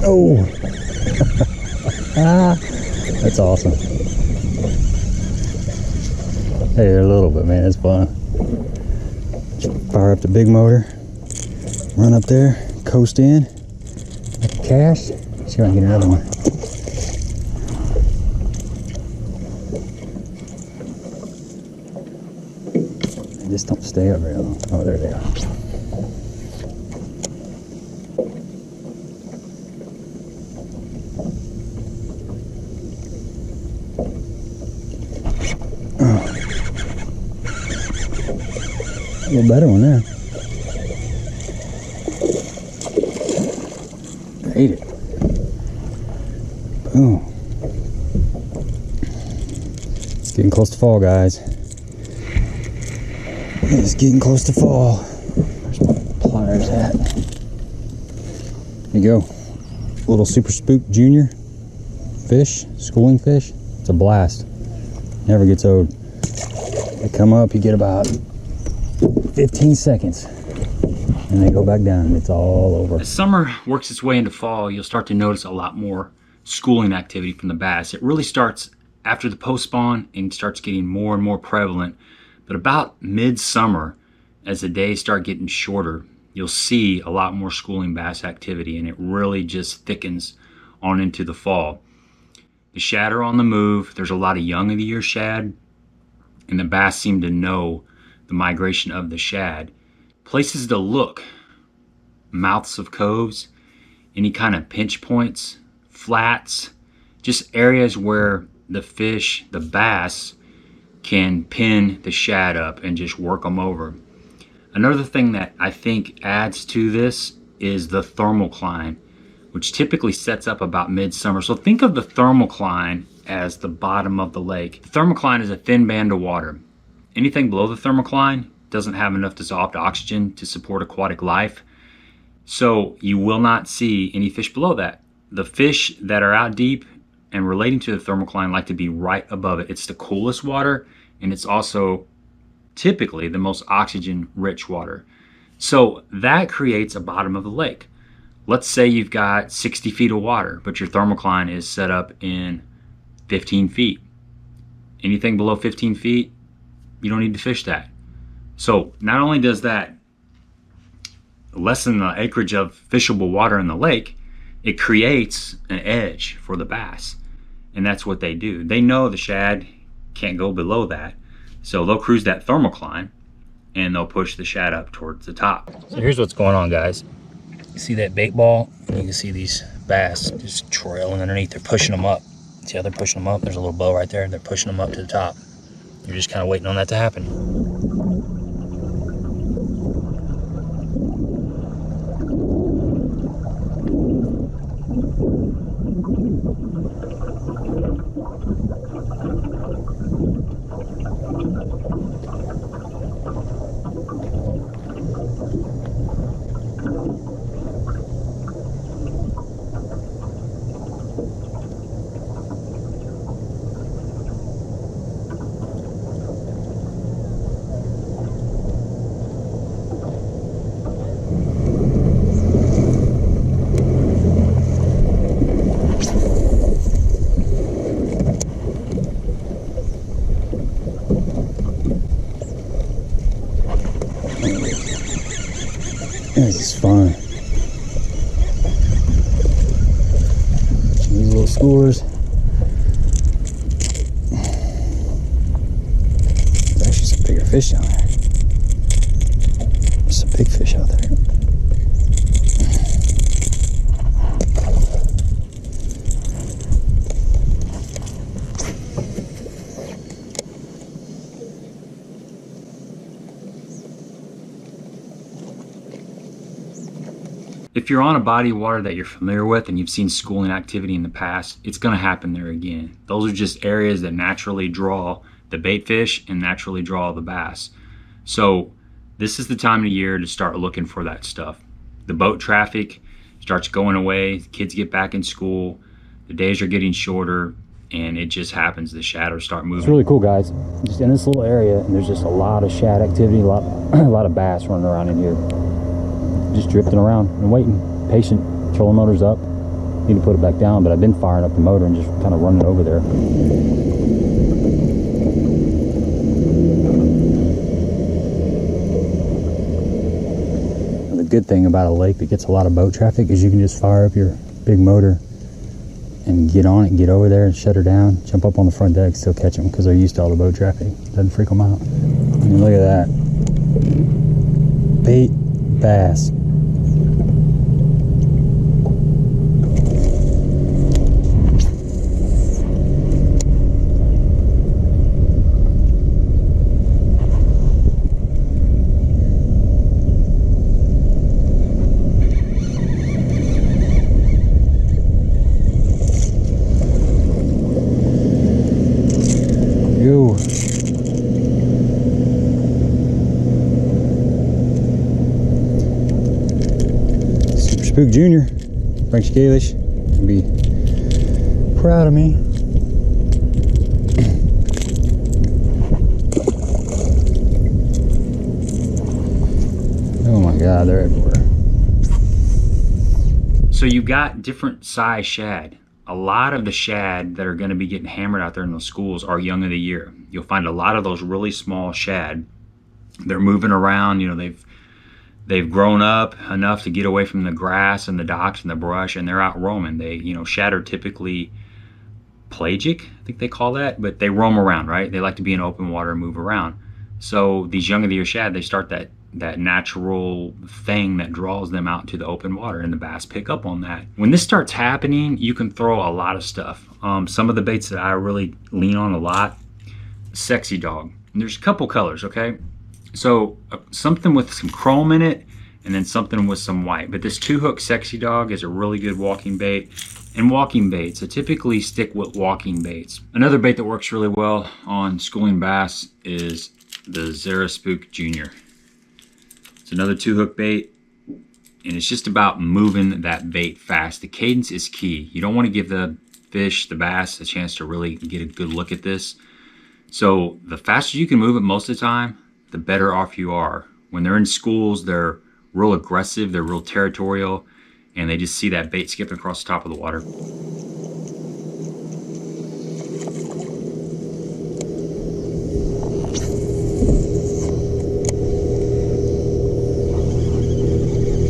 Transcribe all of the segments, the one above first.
Oh, that's awesome. Hey, a little bit, man. It's fun. Just fire up the big motor, run up there, coast in, cast. See if I can get another one. They just don't stay up very long. Oh, there they are. A little better one there. Ate it. Boom. It's getting close to fall, guys. It's getting close to fall. Where's my pliers at? There you go. Little Super Spook Junior fish, schooling fish. It's a blast. Never gets old. They come up, you get about 15 seconds and they go back down. It's all over. As summer works its way into fall, you'll start to notice a lot more schooling activity from the bass. It really starts after the post spawn and starts getting more and more prevalent. But about mid-summer, as the days start getting shorter, you'll see a lot more schooling bass activity, and it really just thickens on into the fall. The shad are on the move. There's a lot of young of the year shad, and the bass seem to know the migration of the shad. Places to look: mouths of coves, any kind of pinch points, flats, just areas where the fish, the bass, can pin the shad up and just work them over. Another thing that I think adds to this is the thermocline, which typically sets up about midsummer. So think of the thermocline as the bottom of the lake. The thermocline is a thin band of water. Anything below the thermocline doesn't have enough dissolved oxygen to support aquatic life, so you will not see any fish below that. The fish that are out deep and relating to the thermocline like to be right above it. It's the coolest water, and it's also typically the most oxygen rich water. So that creates a bottom of the lake. Let's say you've got 60 feet of water, but your thermocline is set up in 15 feet. Anything below 15 feet, you don't need to fish that. So not only does that lessen the acreage of fishable water in the lake, it creates an edge for the bass. And that's what they do. They know the shad can't go below that, so they'll cruise that thermocline and they'll push the shad up towards the top. So here's what's going on, guys. You see that bait ball? You can see these bass just trailing underneath. They're pushing them up. See how they're pushing them up? There's a little bow right there. They're pushing them up to the top. You're just kind of waiting on that to happen. This is fun. These little schoolers. There's actually some bigger fish down there. There's some big fish out there. If you're on a body of water that you're familiar with and you've seen schooling activity in the past, it's going to happen there again. Those are just areas that naturally draw the bait fish and naturally draw the bass. So this is the time of the year to start looking for that stuff. The boat traffic starts going away, kids get back in school, the days are getting shorter, and it just happens, the shadows start moving. It's really cool, guys. Just in this little area, and there's just a lot of shad activity, a lot of bass running around in here. Just drifting around and waiting, patient. Trolling motor's up. Need to put it back down, but I've been firing up the motor and just kind of running over there. The good thing about a lake that gets a lot of boat traffic is you can just fire up your big motor and get on it and get over there and shut her down, jump up on the front deck, still catch them because they're used to all the boat traffic. Doesn't freak them out. I mean, look at that. Bait bass. Spook Jr. Frank Scalish will be proud of me. Oh my God, they're everywhere. So you've got different size shad. A lot of the shad that are going to be getting hammered out there in those schools are young of the year. You'll find a lot of those really small shad. They're moving around, you know, they've grown up enough to get away from the grass and the docks and the brush, and they're out roaming. They, you know, shad are typically pelagic, I think they call that, but they roam around, right? They like to be in open water and move around. So these young of the year shad, they start that natural thing that draws them out to the open water, and the bass pick up on that. When this starts happening, you can throw a lot of stuff. Some of the baits that I really lean on a lot, Sexy Dog. And there's a couple colors, okay? So something with some chrome in it, and then something with some white. But this 2-hook Sexy Dog is a really good walking bait. And walking baits, I typically stick with walking baits. Another bait that works really well on schooling bass is the Zara Spook Jr. It's another 2-hook bait, and it's just about moving that bait fast. The cadence is key. You don't want to give the fish, the bass, a chance to really get a good look at this. So the faster you can move it most of the time, the better off you are. When they're in schools, they're real aggressive, they're real territorial, and they just see that bait skipping across the top of the water.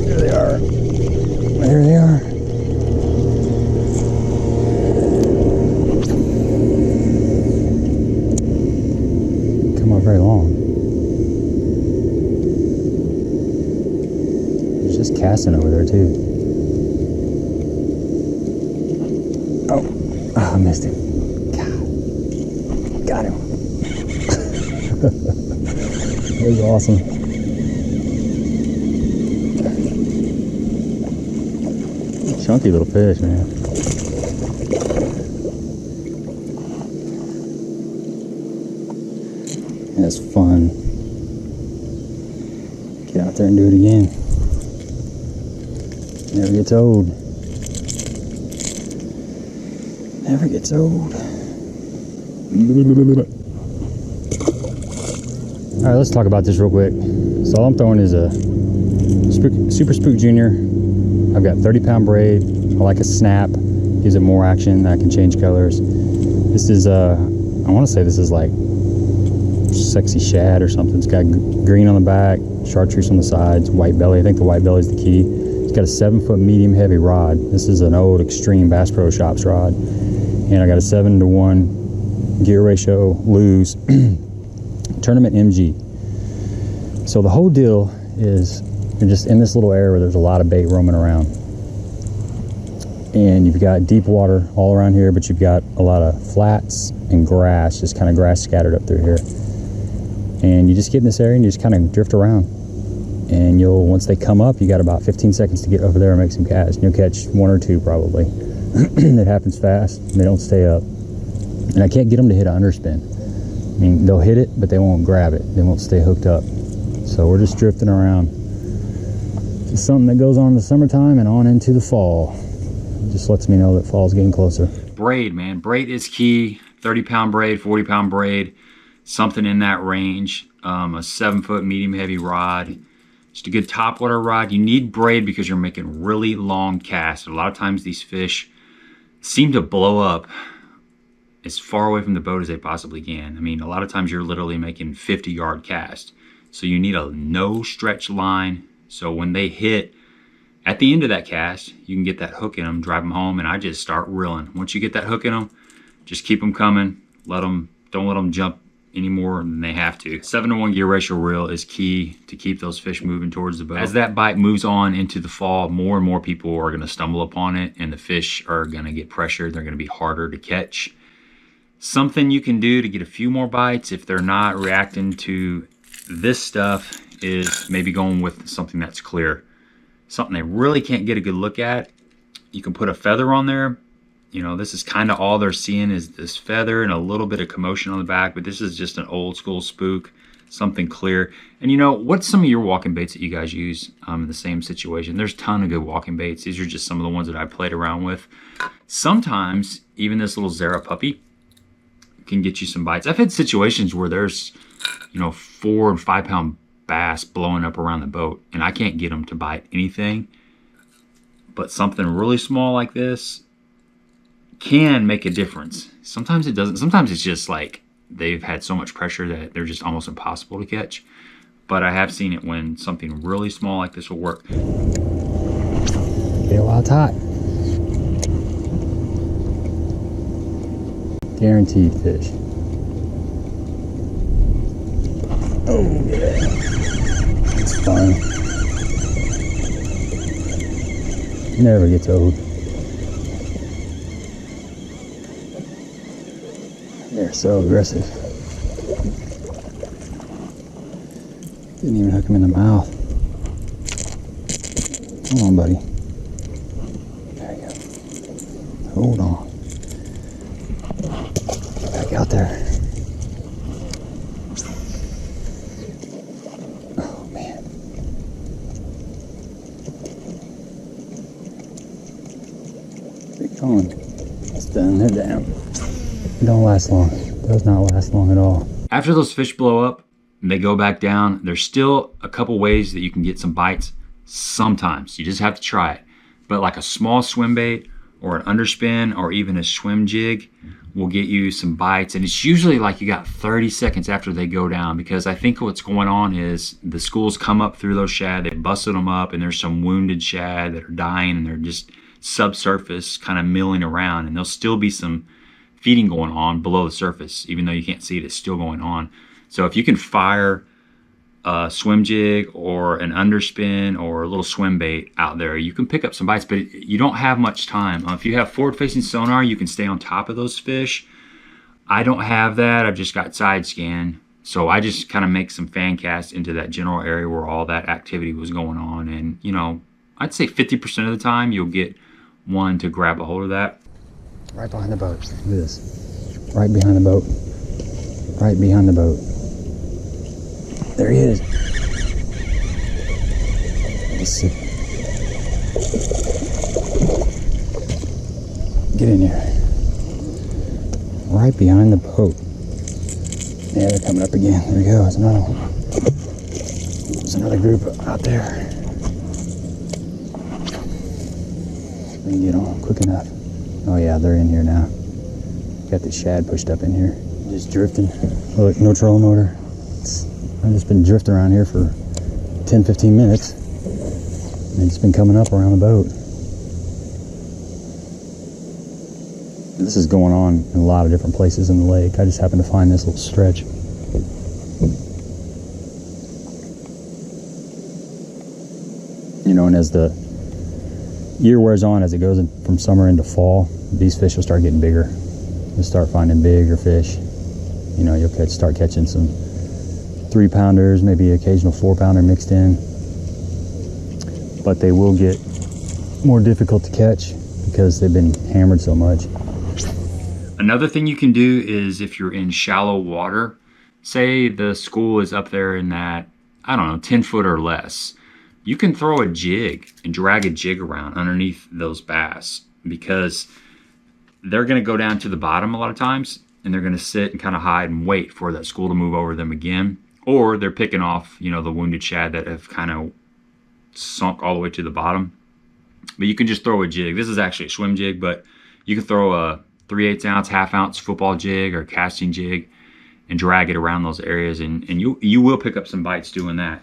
There they are. There they are. Come on very long. Just casting over there too. Oh, I missed him. God. Got him. That was awesome. Chunky little fish, man. That's fun. Get out there and do it again. Never gets old. Never gets old. Alright, let's talk about this real quick. So all I'm throwing is a Super Spook Jr. I've got 30-pound braid. I like a snap. Gives it more action. I can change colors. This is, I want to say this is like Sexy Shad or something. It's got green on the back, chartreuse on the sides, white belly. I think the white belly is the key. It's got a 7-foot medium heavy rod. This is an old Extreme Bass Pro Shops rod. And I got a 7-to-1 gear ratio loose tournament MG. So the whole deal is you're just in this little area where there's a lot of bait roaming around. And you've got deep water all around here, but you've got a lot of flats and grass, just kind of grass scattered up through here. And you just get in this area and you just kind of drift around. And once they come up, you got about 15 seconds to get over there and make some casts. You'll catch 1 or 2 probably. It happens fast. They don't stay up. And I can't get them to hit an underspin. I mean, they'll hit it, but they won't grab it. They won't stay hooked up. So we're just drifting around. It's something that goes on in the summertime and on into the fall. It just lets me know that fall's getting closer. braid, man. Braid is key. 30-pound braid, 40-pound braid, something in that range. A 7-foot medium heavy rod. Just a good topwater rod. You need braid because you're making really long casts. A lot of times these fish seem to blow up as far away from the boat as they possibly can. I mean, a lot of times you're literally making 50-yard cast. So you need a no stretch line. So when they hit at the end of that cast, you can get that hook in them, drive them home, and I just start reeling. Once you get that hook in them, just keep them coming. Don't let them jump any more than they have to. 7-to-1 gear ratio reel is key to keep those fish moving towards the boat. As that bite moves on into the fall, more and more people are gonna stumble upon it, and the fish are gonna get pressured. They're gonna be harder to catch. Something you can do to get a few more bites if they're not reacting to this stuff is maybe going with something that's clear. Something they really can't get a good look at. You can put a feather on there. You know, this is kind of all they're seeing is this feather and a little bit of commotion on the back, but this is just an old school spook, something clear. And you know, what's some of your walking baits that you guys use in the same situation? There's a ton of good walking baits. These are just some of the ones that I played around with. Sometimes even this little Zara puppy can get you some bites. I've had situations where there's, you know, 4 and 5 pound bass blowing up around the boat and I can't get them to bite anything. But something really small like this can make a difference. Sometimes it doesn't. Sometimes it's just like they've had so much pressure that they're just almost impossible to catch. But I have seen it when something really small like this will work. Get while it's hot. Guaranteed fish. Oh yeah. It's fun. Never gets old. They're so aggressive. Didn't even hook him in the mouth. Come on, buddy. There you go. Hold on. Get back out there. Oh, man. Keep going. It's done. They're down. It don't last long. It does not last long at all. After those fish blow up and they go back down, there's still a couple ways that you can get some bites sometimes. You just have to try it. But like a small swim bait or an underspin or even a swim jig will get you some bites. And it's usually like you got 30 seconds after they go down, because I think what's going on is the schools come up through those shad, they busted them up, and there's some wounded shad that are dying and they're just subsurface kind of milling around, and there'll still be some feeding going on below the surface. Even though you can't see it, it's still going on. So if you can fire a swim jig or an underspin or a little swim bait out there, you can pick up some bites, but you don't have much time. If you have forward facing sonar, you can stay on top of those fish. I don't have that. I've just got side scan. So I just kind of make some fan casts into that general area where all that activity was going on. And you know, I'd say 50% of the time you'll get one to grab a hold of that. Right behind the boat. Look at this. Right behind the boat. Right behind the boat. There he is. Let's see. Get in here. Right behind the boat. Yeah, they're coming up again. There we go. There's another one. There's another group out there. We can get on quick enough. Oh yeah, they're in here now. Got the shad pushed up in here. Just drifting. Look, no trolling motor. I've just been drifting around here for 10-15 minutes. And it's been coming up around the boat. This is going on in a lot of different places in the lake. I just happened to find this little stretch. You know, and as the year wears on, as it goes from summer into fall, these fish will start getting bigger. You'll start finding bigger fish. You know, you'll start catching some 3-pounders, maybe occasional 4-pounder mixed in. But they will get more difficult to catch because they've been hammered so much. Another thing you can do is if you're in shallow water, say the school is up there in that, I don't know, 10 foot or less, you can throw a jig and drag a jig around underneath those bass, because they're going to go down to the bottom a lot of times, and they're going to sit and kind of hide and wait for that school to move over them again. Or they're picking off, you know, the wounded shad that have kind of sunk all the way to the bottom. But you can just throw a jig. This is actually a swim jig, but you can throw a 3/8 ounce, ½ ounce football jig or casting jig and drag it around those areas, and you will pick up some bites doing that.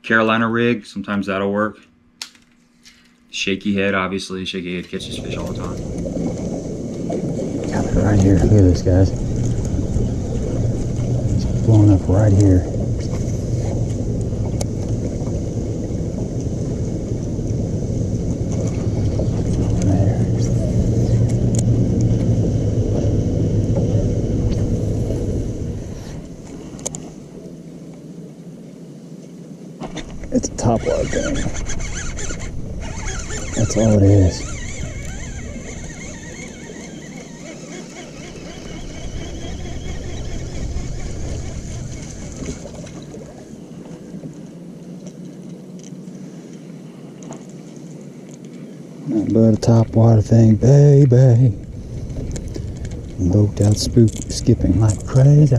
Carolina rig, sometimes that'll work. Shaky head, obviously. Shaky head catches fish all the time. Got it right here. Look at this, guys. It's blowing up right here. There. It's a topwater thing. That's all it is. Nothing but a topwater thing, baby. Loped out spook, skipping like crazy.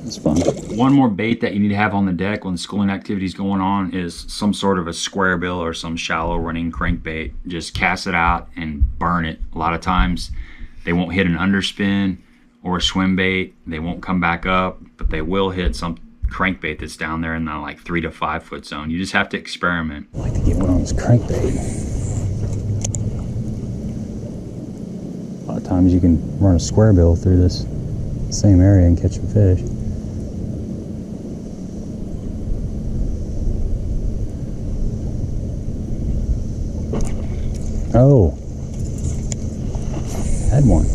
It's fun. One more bait that you need to have on the deck when the schooling activity is going on is some sort of a square bill or some shallow running crankbait. Just cast it out and burn it. A lot of times they won't hit an underspin or a swim bait. They won't come back up, but they will hit some crankbait that's down there in the like 3 to 5 foot zone. You just have to experiment. I like to get one on this crankbait. A lot of times you can run a square bill through this same area and catch a fish. Oh, had one.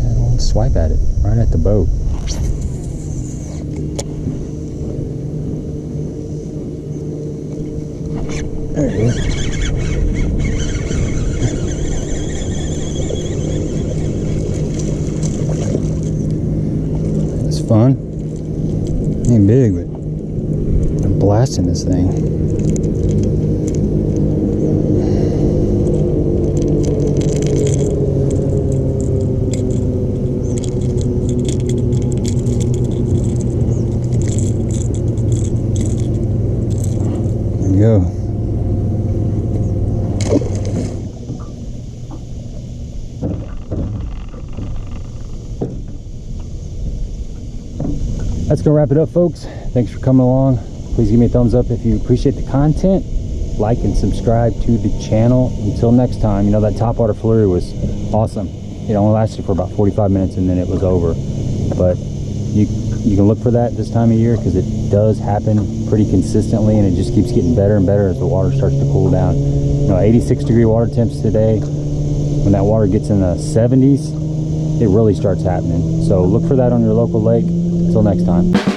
Had one swipe at it right at the boat. There it is. It's fun. Ain't big, but I'm blasting this thing. Go. That's gonna wrap it up, folks. Thanks for coming along. Please give me a thumbs up if you appreciate the content. Like and subscribe to the channel. Until next time, you know, that topwater flurry was awesome. It only lasted for about 45 minutes and then it was over. But you can look for that this time of year because it does happen pretty consistently, and it just keeps getting better and better as the water starts to cool down. You know, 86-degree water temps today. When that water gets in the 70s, it really starts happening. So look for that on your local lake. Until next time.